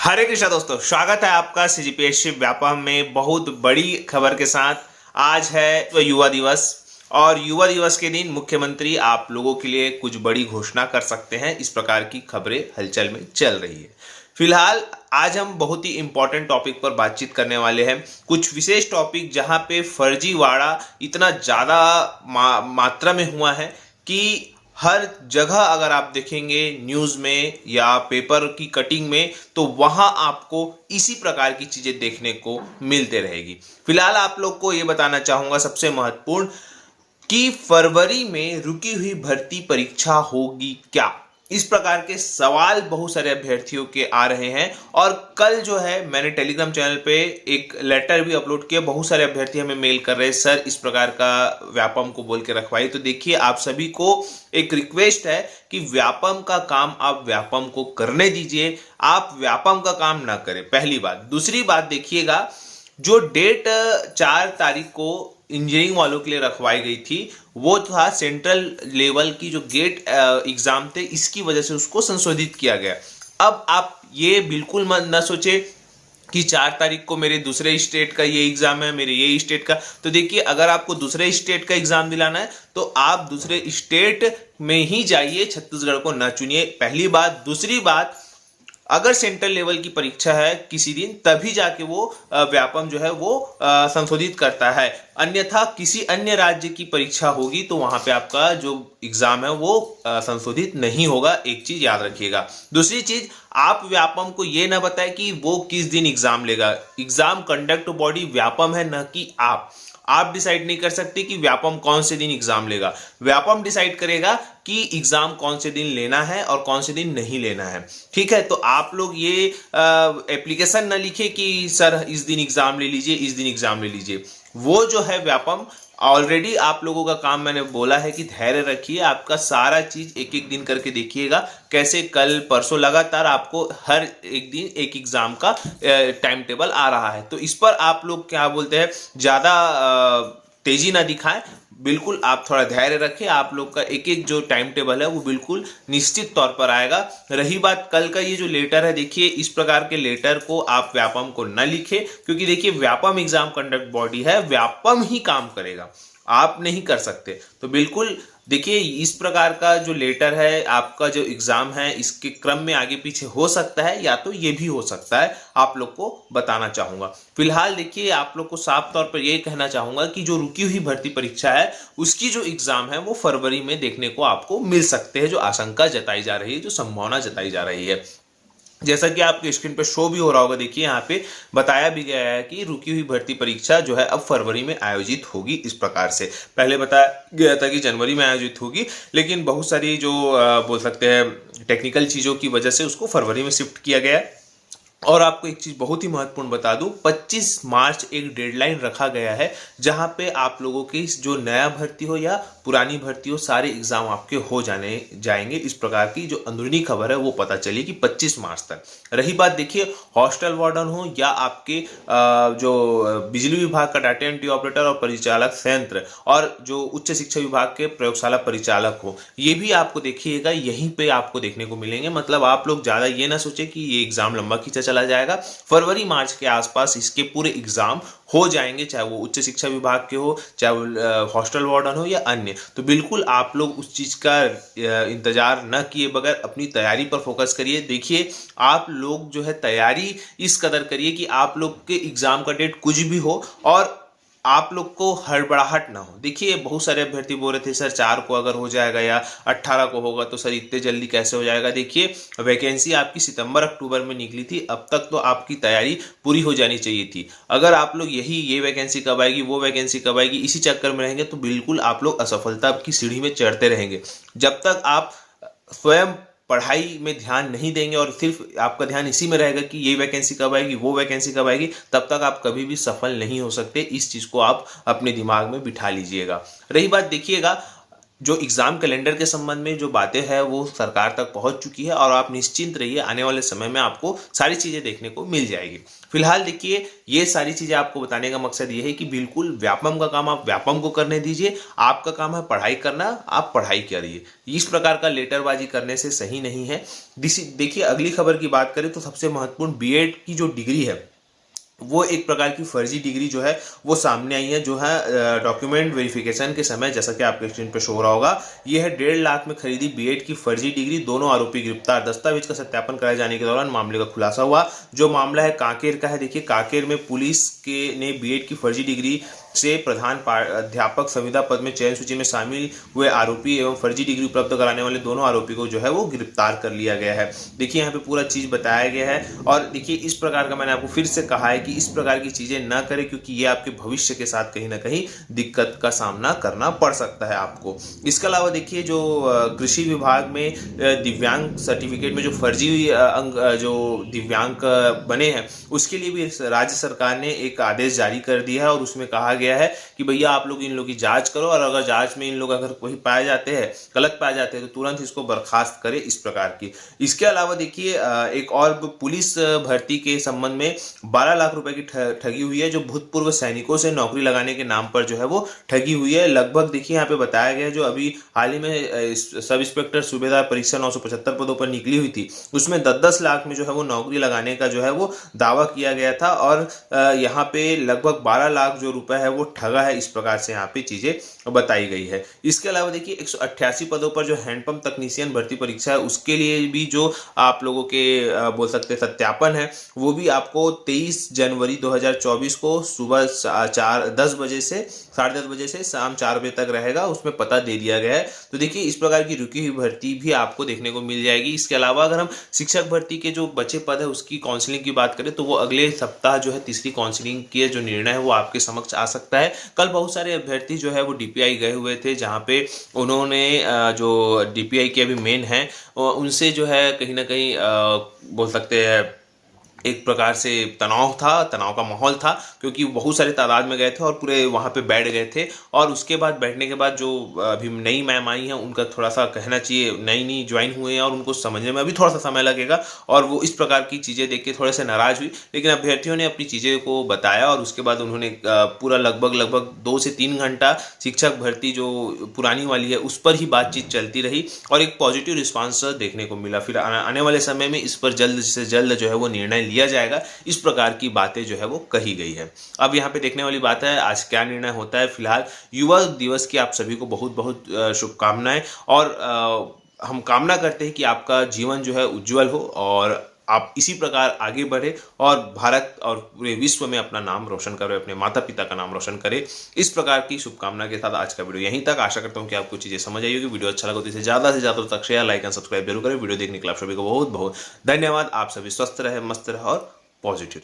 हरे कृष्णा दोस्तों, स्वागत है आपका सीजीपीएससी व्यापम में बहुत बड़ी खबर के साथ। आज है युवा दिवस और युवा दिवस के दिन मुख्यमंत्री आप लोगों के लिए कुछ बड़ी घोषणा कर सकते हैं। इस प्रकार की खबरें हलचल में चल रही है। फिलहाल आज हम बहुत ही इंपॉर्टेंट टॉपिक पर बातचीत करने वाले हैं। कुछ विशेष टॉपिक जहां पे फर्जीवाड़ा इतना ज्यादा मात्रा में हुआ है कि हर जगह अगर आप देखेंगे न्यूज़ में या पेपर की कटिंग में, तो वहां आपको इसी प्रकार की चीजें देखने को मिलते रहेगी। फिलहाल आप लोग को ये बताना चाहूंगा सबसे महत्वपूर्ण कि फरवरी में रुकी हुई भर्ती परीक्षा होगी क्या। इस प्रकार के सवाल बहुत सारे अभ्यर्थियों के आ रहे हैं और कल जो है मैंने टेलीग्राम चैनल पे एक लेटर भी अपलोड किया। बहुत सारे अभ्यर्थी हमें मेल कर रहे हैं, सर इस प्रकार का व्यापम को बोल के रखवाइए। तो देखिए, आप सभी को एक रिक्वेस्ट है कि व्यापम का काम आप व्यापम को करने दीजिए, आप व्यापम का काम ना करें, पहली बात। दूसरी बात देखिएगा, जो डेट 4 तारीख को इंजीनियरिंग वालों के लिए रखवाई गई थी वो था सेंट्रल लेवल की जो गेट एग्जाम थे, इसकी वजह से उसको संशोधित किया गया। अब आप ये बिल्कुल मत ना सोचे कि 4 तारीख को मेरे दूसरे स्टेट का ये एग्जाम है, मेरे ये स्टेट का। तो देखिए, अगर आपको दूसरे स्टेट का एग्जाम दिलाना है तो आप दूसरे स्टेट में ही जाइए, छत्तीसगढ़ को ना चुनिए, पहली बात। दूसरी बात, अगर सेंट्रल लेवल की परीक्षा है किसी दिन, तभी जाके वो व्यापम जो है वो संशोधित करता है। अन्यथा किसी अन्य राज्य की परीक्षा होगी तो वहां पे आपका जो एग्जाम है वो संशोधित नहीं होगा। एक चीज याद रखिएगा। दूसरी चीज, आप व्यापम को ये ना बताए कि वो किस दिन एग्जाम लेगा। एग्जाम कंडक्ट बॉडी व्यापम है, न कि आप डिसाइड नहीं कर सकते कि व्यापम कौन से दिन एग्जाम लेगा। व्यापम डिसाइड करेगा कि एग्जाम कौन से दिन लेना है और कौन से दिन नहीं लेना है। ठीक है, तो आप लोग ये एप्लीकेशन ना लिखे कि सर इस दिन एग्जाम ले लीजिए, इस दिन एग्जाम ले लीजिए। वो जो है व्यापम, ऑलरेडी आप लोगों का काम मैंने बोला है कि धैर्य रखिए, आपका सारा चीज एक एक दिन करके देखिएगा। कैसे कल परसों लगातार आपको हर एक दिन एक एग्जाम का टाइम टेबल आ रहा है। तो इस पर आप लोग क्या बोलते हैं, ज्यादा तेजी ना दिखाएं, बिल्कुल आप थोड़ा धैर्य रखें। आप लोग का एक एक जो टाइम टेबल है वो बिल्कुल निश्चित तौर पर आएगा। रही बात कल का ये जो लेटर है, देखिए इस प्रकार के लेटर को आप व्यापम को न लिखें, क्योंकि देखिए व्यापम एग्जाम कंडक्ट बॉडी है, व्यापम ही काम करेगा, आप नहीं कर सकते। तो बिल्कुल देखिए, इस प्रकार का जो लेटर है, आपका जो एग्जाम है, इसके क्रम में आगे पीछे हो सकता है, या तो ये भी हो सकता है, आप लोग को बताना चाहूंगा। फिलहाल देखिए, आप लोग को साफ तौर पर यह कहना चाहूंगा कि जो रुकी हुई भर्ती परीक्षा है उसकी जो एग्जाम है वो फरवरी में देखने को आपको मिल सकते हैं। जो आशंका जताई जा रही है, जो संभावना जताई जा रही है, जैसा कि आपके स्क्रीन पर शो भी हो रहा होगा, देखिए यहाँ पे बताया भी गया है कि रुकी हुई भर्ती परीक्षा जो है अब फरवरी में आयोजित होगी। इस प्रकार से पहले बताया गया था कि जनवरी में आयोजित होगी, लेकिन बहुत सारी जो बोल सकते हैं टेक्निकल चीज़ों की वजह से उसको फरवरी में शिफ्ट किया गया है। और आपको एक चीज बहुत ही महत्वपूर्ण बता दूं, 25 मार्च एक डेडलाइन रखा गया है जहां पे आप लोगों की जो नया भर्ती हो या पुरानी भर्ती हो, सारे एग्जाम आपके हो जाएंगे। इस प्रकार की जो अंदरूनी खबर है वो पता चली कि 25 मार्च तक। रही बात देखिए, हॉस्टल वार्डन हो या आपके जो बिजली विभाग का डाटा एंट्री ऑपरेटर और परिचालक संयंत्र और जो उच्च शिक्षा विभाग के प्रयोगशाला परिचालक हो, ये भी आपको देखिएगा यहीं पे आपको देखने को मिलेंगे। मतलब आप लोग ज्यादा ये ना सोचे कि ये एग्जाम लंबा खींचा चला जाएगा। फरवरी मार्च के आसपास इसके पूरे एग्जाम हो जाएंगे, चाहे वो उच्च शिक्षा विभाग के हो, चाहे वो हॉस्टल वार्डन हो या अन्य। तो बिल्कुल आप लोग उस चीज का इंतजार न किए बगैर अपनी तैयारी पर फोकस करिए। देखिए, आप लोग जो है तैयारी इस कदर करिए कि आप लोग के एग्जाम का डेट कुछ भी हो और आप लोग को हड़बड़ाहट ना हो। देखिए, बहुत सारे अभ्यर्थी बोल रहे थे सर 4 को अगर हो जाएगा या 18 को होगा तो सर इतने जल्दी कैसे हो जाएगा। देखिए, वैकेंसी आपकी सितंबर अक्टूबर में निकली थी, अब तक तो आपकी तैयारी पूरी हो जानी चाहिए थी। अगर आप लोग ये वैकेंसी कब आएगी, वो वैकेंसी कब आएगी, इसी चक्कर में रहेंगे तो बिल्कुल आप लोग असफलता की सीढ़ी में चढ़ते रहेंगे। जब तक आप स्वयं पढ़ाई में ध्यान नहीं देंगे और सिर्फ आपका ध्यान इसी में रहेगा कि ये वैकेंसी कब आएगी, वो वैकेंसी कब आएगी, तब तक आप कभी भी सफल नहीं हो सकते। इस चीज को आप अपने दिमाग में बिठा लीजिएगा। रही बात देखिएगा, जो एग्ज़ाम कैलेंडर के संबंध में जो बातें हैं वो सरकार तक पहुंच चुकी है और आप निश्चिंत रहिए, आने वाले समय में आपको सारी चीज़ें देखने को मिल जाएगी। फिलहाल देखिए, ये सारी चीज़ें आपको बताने का मकसद ये है कि बिल्कुल व्यापम का काम आप व्यापम को करने दीजिए, आपका काम है पढ़ाई करना, आप पढ़ाई करिए। इस प्रकार का लेटरबाजी करने से सही नहीं है। देखिए, अगली खबर की बात करें तो सबसे महत्वपूर्ण बीएड की जो डिग्री है वो एक प्रकार की फर्जी डिग्री जो है वो सामने आई है, जो है डॉक्यूमेंट वेरिफिकेशन के समय, जैसा कि आपके स्क्रीन पे शो हो रहा होगा, ये है 1.5 लाख में खरीदी बीएड की फर्जी डिग्री, दोनों आरोपी गिरफ्तार। दस्तावेज का सत्यापन कराए जाने के दौरान मामले का खुलासा हुआ। जो मामला है कांकेर का है। देखिए, कांकेर में पुलिस के ने बीएड की फर्जी डिग्री से प्रधान अध्यापक संविदा पद में चयन सूची में शामिल हुए आरोपी एवं फर्जी डिग्री उपलब्ध कराने वाले दोनों आरोपी को जो है वो गिरफ्तार कर लिया गया है। देखिए, यहाँ पे पूरा चीज बताया गया है। और देखिए, इस प्रकार का मैंने आपको फिर से कहा है कि इस प्रकार की चीजें ना करें, क्योंकि ये आपके भविष्य के साथ कहीं ना कहीं दिक्कत का सामना करना पड़ सकता है आपको। इसके अलावा देखिए, जो कृषि विभाग में दिव्यांग सर्टिफिकेट में जो फर्जी जो दिव्यांग बने हैं उसके लिए भी राज्य सरकार ने एक आदेश जारी कर दिया है और उसमें कहा गया है कि भैया आप लोग इन लोग की जांच करो और अगर जांच में इन लोग अगर कोई पाए जाते हैं, गलत पाए जाते हैं, तो तुरंत इसको बर्खास्त करें, इस प्रकार की। इसके अलावा देखिए, एक और पुलिस भर्ती के संबंध में 12 लाख रुपए की ठगी हुई है, जो भूतपूर्व सैनिकों से नौकरी लगाने के नाम पर जो है वो ठगी हुई है। लगभग देखिए, यहाँ पे बताया गया है, जो अभी हाल ही में सब इंस्पेक्टर सूबेदार परीक्षा 975 पदों पर निकली हुई थी, उसमें 10-10 लाख में जो है वो नौकरी लगाने का जो है वो दावा किया गया था और यहाँ पे लगभग 12 लाख जो रुपए है वो ठगा है। इस प्रकार से यहाँ पे चीजें बताई गई है। इसके अलावा देखिए, 188 पदों पर जो हैंडपंप तकनीशियन भर्ती परीक्षा है उसके लिए भी जो आप लोगों के बोल सकते हैं सत्यापन है, वो भी आपको 23 जनवरी 2024 को सुबह 10 बजे से 10:30 बजे से शाम 4 बजे तक रहेगा, उसमें पता दे दिया गया है। तो देखिए, इस प्रकार की रुकी हुई भर्ती भी आपको देखने को मिल जाएगी। इसके अलावा अगर हम शिक्षक भर्ती के जो बचे पद है उसकी काउंसलिंग की बात करें तो वो अगले सप्ताह जो है तीसरी काउंसलिंग की जो निर्णय है वो आपके समक्ष आ सकता है। कल बहुत सारे अभ्यर्थी जो है वो डीपीआई गए हुए थे, जहाँ पे उन्होंने जो डीपीआई के अभी मेन है उनसे जो है कहीं ना कहीं बोल सकते हैं एक प्रकार से तनाव का माहौल था, क्योंकि बहुत सारे तादाद में गए थे और पूरे वहाँ पे बैठ गए थे। और उसके बाद बैठने के बाद जो अभी नई मैम आई हैं उनका थोड़ा सा कहना चाहिए, नई ज्वाइन हुए हैं और उनको समझने में अभी थोड़ा सा समय लगेगा और वो इस प्रकार की चीज़ें देख के थोड़े से नाराज़ हुई। लेकिन अभ्यर्थियों ने अपनी चीज़ें को बताया और उसके बाद उन्होंने पूरा लगभग 2 से 3 घंटा शिक्षक भर्ती जो पुरानी वाली है उस पर ही बातचीत चलती रही और एक पॉजिटिव रिस्पॉन्स देखने को मिला। फिर आने वाले समय में इस पर जल्द से जल्द जो है वो निर्णय लिया जाएगा, इस प्रकार की बातें जो है वो कही गई है। अब यहाँ पे देखने वाली बात है आज क्या निर्णय होता है। फिलहाल युवा दिवस की आप सभी को बहुत बहुत शुभकामनाएं और हम कामना करते हैं कि आपका जीवन जो है उज्जवल हो और आप इसी प्रकार आगे बढ़े और भारत और पूरे विश्व में अपना नाम रोशन करें, अपने माता पिता का नाम रोशन करें। इस प्रकार की शुभकामना के साथ आज का वीडियो यहीं तक। आशा करता हूं कि आपको चीजें समझ आई होगी। वीडियो अच्छा लगा तो इसे ज्यादा से ज्यादा तक शेयर, लाइक एंड सब्सक्राइब जरूर करें। वीडियो देखने के लिए आप सभी को बहुत बहुत धन्यवाद। आप सभी स्वस्थ रहे, मस्त रहे और पॉजिटिव।